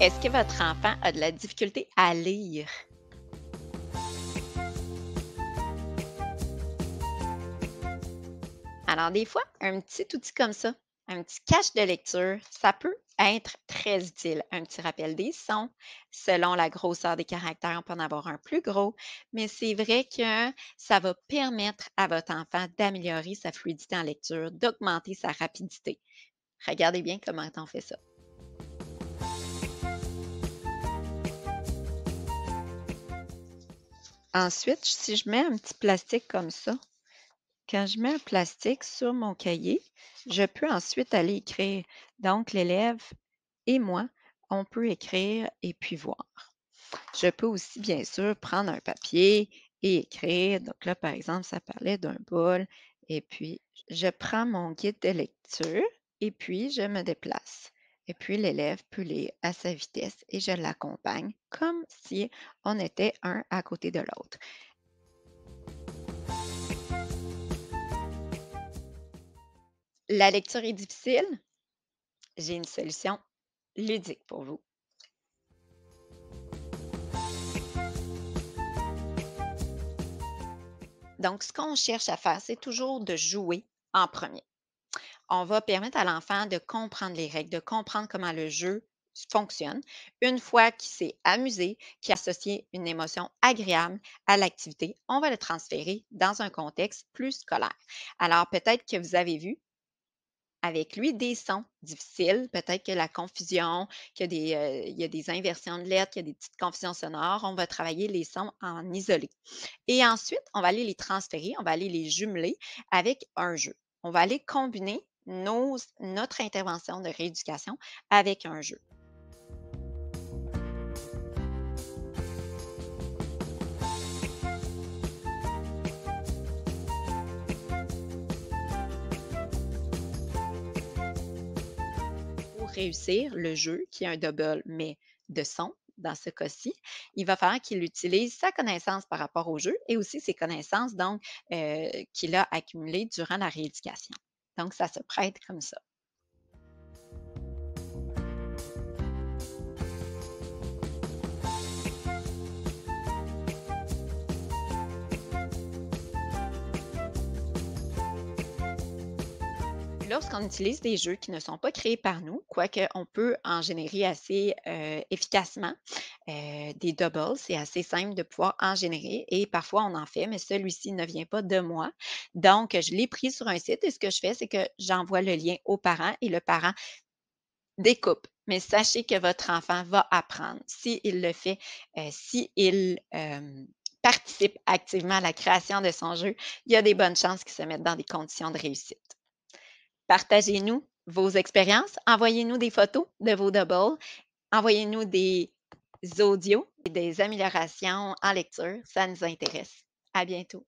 Est-ce que votre enfant a de la difficulté à lire? Alors, des fois, un petit outil comme ça, un petit cache de lecture, ça peut être très utile. Un petit rappel des sons. Selon la grosseur des caractères, on peut en avoir un plus gros, mais c'est vrai que ça va permettre à votre enfant d'améliorer sa fluidité en lecture, d'augmenter sa rapidité. Regardez bien comment on fait ça. Ensuite, si je mets un petit plastique comme ça, quand je mets un plastique sur mon cahier, je peux ensuite aller écrire. Donc, l'élève et moi, on peut écrire et puis voir. Je peux aussi, bien sûr, prendre un papier et écrire. Donc là, par exemple, ça parlait d'un bol. Et puis, je prends mon guide de lecture et puis je me déplace. Et puis, l'élève peut lire à sa vitesse et je l'accompagne comme si on était un à côté de l'autre. La lecture est difficile? J'ai une solution ludique pour vous. Donc, ce qu'on cherche à faire, c'est toujours de jouer en premier. On va permettre à l'enfant de comprendre les règles, de comprendre comment le jeu fonctionne. Une fois qu'il s'est amusé, qu'il a associé une émotion agréable à l'activité, on va le transférer dans un contexte plus scolaire. Alors, peut-être que vous avez vu avec lui des sons difficiles, peut-être que la confusion, il y a des inversions de lettres, qu'il y a des petites confusions sonores. On va travailler les sons en isolé. Et ensuite, on va aller les transférer, on va aller les jumeler avec un jeu. On va aller combiner notre intervention de rééducation avec un jeu. Pour réussir le jeu, qui est un double, mais de son, dans ce cas-ci, il va falloir qu'il utilise sa connaissance par rapport au jeu et aussi ses connaissances donc qu'il a accumulées durant la rééducation. Donc, ça se prête comme ça. Lorsqu'on utilise des jeux qui ne sont pas créés par nous, quoique on peut en générer assez efficacement, des doubles, c'est assez simple de pouvoir en générer et parfois on en fait, mais celui-ci ne vient pas de moi. Donc, je l'ai pris sur un site et ce que je fais, c'est que j'envoie le lien aux parents et le parent découpe. Mais sachez que votre enfant va apprendre. S'il le fait, s'il participe activement à la création de son jeu, il y a des bonnes chances qu'il se mette dans des conditions de réussite. Partagez-nous vos expériences, envoyez-nous des photos de vos doubles, envoyez-nous des audios et des améliorations en lecture, ça nous intéresse. À bientôt.